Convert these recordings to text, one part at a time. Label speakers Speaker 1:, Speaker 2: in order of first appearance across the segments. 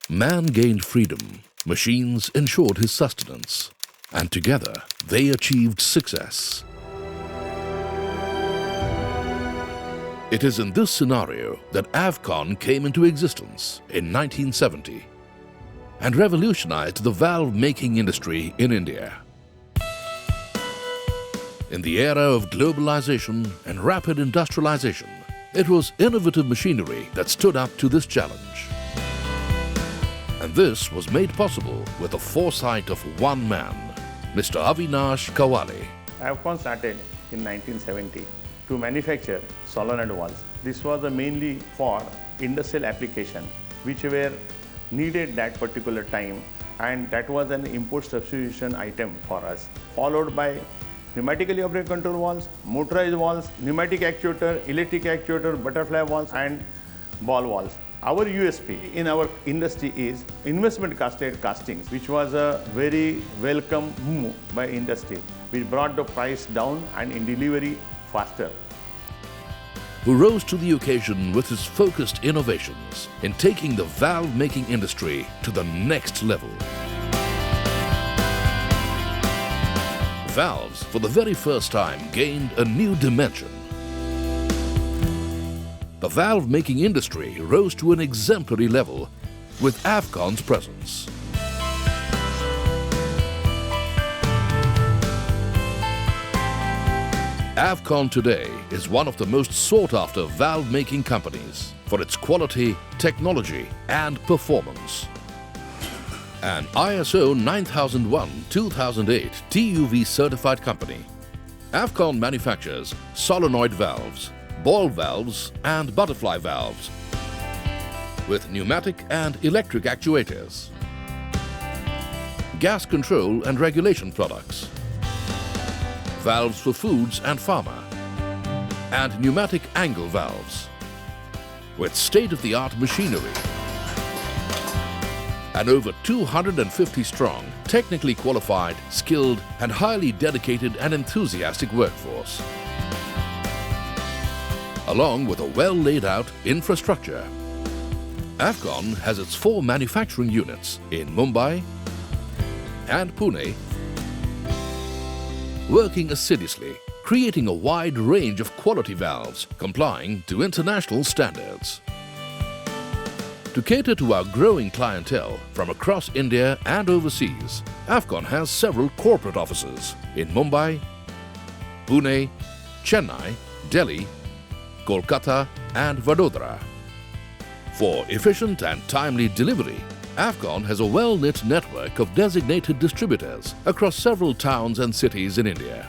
Speaker 1: Man gained freedom, machines ensured his sustenance, and together they achieved success. It is in this scenario that Avcon came into existence in 1970 and revolutionized the valve-making industry in India. In the era of globalization and rapid industrialization, it was innovative machinery that stood up to this challenge. And this was made possible with the foresight of one man, Mr. Avinash Kawale.
Speaker 2: Avcon started in 1970 to manufacture solenoid valves. This was mainly for industrial application, which were needed that particular time, and that was an import substitution item for us. Followed by pneumatically operated control valves, motorized valves, pneumatic actuator, electric actuator, butterfly valves, and ball valves. Our USP in our industry is investment casted castings, which was a very welcome move by industry, which brought the price down and in delivery faster.
Speaker 1: Who rose to the occasion with his focused innovations in taking the valve-making industry to the next level. Valves, for the very first time, gained a new dimension. The valve-making industry rose to an exemplary level with Avcon's presence. Avcon today is one of the most sought-after valve-making companies for its quality, technology and performance. An ISO 9001-2008 TUV certified company, Avcon manufactures solenoid valves, ball valves and butterfly valves with pneumatic and electric actuators, gas control and regulation products, valves for foods and pharma, and pneumatic angle valves with state-of-the-art machinery. An over 250 strong, technically qualified, skilled and highly dedicated and enthusiastic workforce, along with a well laid out infrastructure. Avcon has its 4 manufacturing units in Mumbai and Pune, working assiduously, creating a wide range of quality valves complying to international standards. To cater to our growing clientele from across India and overseas, Avcon has several corporate offices in Mumbai, Pune, Chennai, Delhi, Kolkata and Vadodara. For efficient and timely delivery, Avcon has a well-knit network of designated distributors across several towns and cities in India.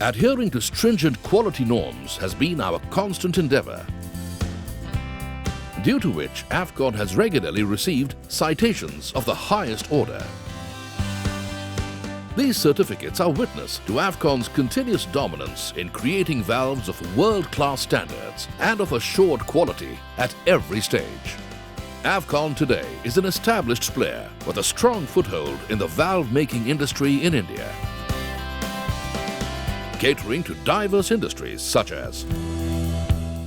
Speaker 1: Adhering to stringent quality norms has been our constant endeavor, due to which Avcon has regularly received citations of the highest order. These certificates are witness to Avcon's continuous dominance in creating valves of world-class standards and of assured quality at every stage. Avcon today is an established player with a strong foothold in the valve-making industry in India, catering to diverse industries such as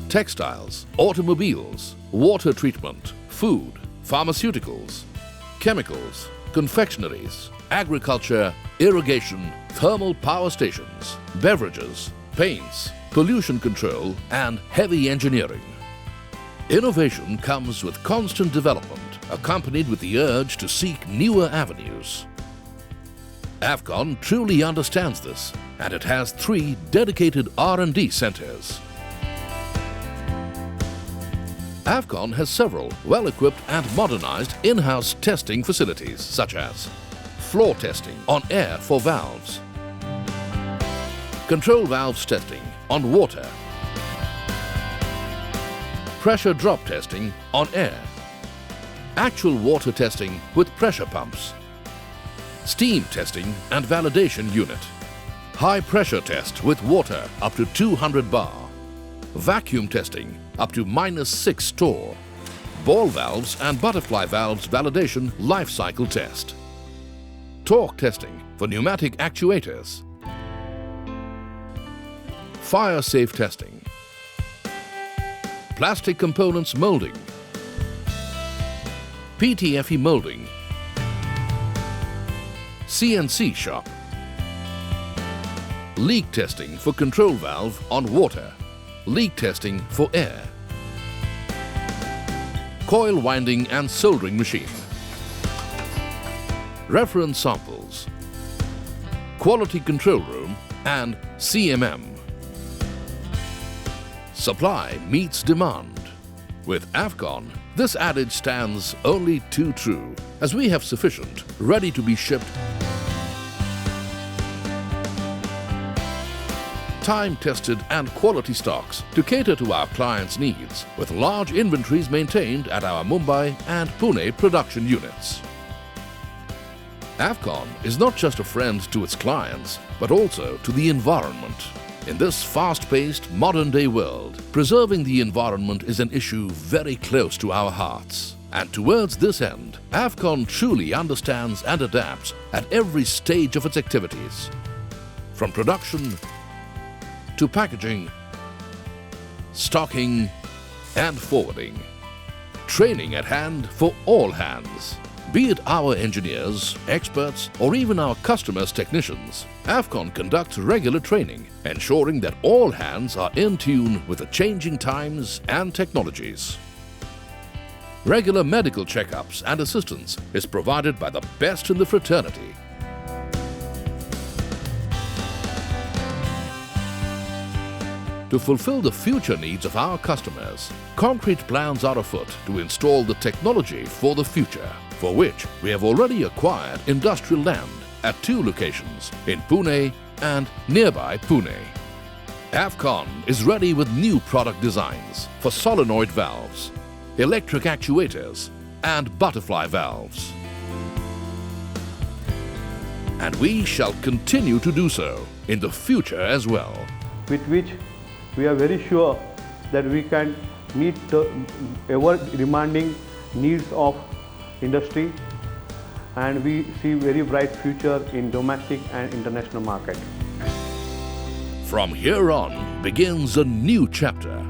Speaker 1: textiles, automobiles, water treatment, food, pharmaceuticals, chemicals, confectionaries, agriculture, irrigation, thermal power stations, beverages, paints, pollution control and heavy engineering. Innovation comes with constant development, accompanied with the urge to seek newer avenues. Avcon truly understands this, and it has 3 dedicated R&D centers. Avcon has several well-equipped and modernized in-house testing facilities such as floor testing on air for valves, control valves testing on water, pressure drop testing on air, actual water testing with pressure pumps, steam testing and validation unit, high pressure test with water up to 200 bar, vacuum testing up to -6 torr, ball valves and butterfly valves validation life cycle test, torque testing for pneumatic actuators, fire safe testing, plastic components molding, PTFE molding, CNC shop, leak testing for control valve on water, leak testing for air, coil winding and soldering machine, reference samples, quality control room and CMM. Supply meets demand. With Avcon, this adage stands only too true, as we have sufficient, ready to be shipped, time-tested and quality stocks to cater to our clients' needs, with large inventories maintained at our Mumbai and Pune production units. Avcon is not just a friend to its clients, but also to the environment. In this fast-paced, modern-day world, preserving the environment is an issue very close to our hearts. And towards this end, Avcon truly understands and adapts at every stage of its activities. From production to packaging, stocking and forwarding. Training at hand for all hands. Be it our engineers, experts, or even our customers' technicians, Avcon conducts regular training, ensuring that all hands are in tune with the changing times and technologies. Regular medical checkups and assistance is provided by the best in the fraternity. To fulfill the future needs of our customers, concrete plans are afoot to install the technology for the future, for which we have already acquired industrial land at 2 locations in Pune and nearby Pune. Avcon is ready with new product designs for solenoid valves, electric actuators and butterfly valves. And we shall continue to do so in the future as well.
Speaker 3: With which we are very sure that we can meet the ever demanding needs of industry, and we see very bright future in domestic and international market.
Speaker 1: From here on begins a new chapter.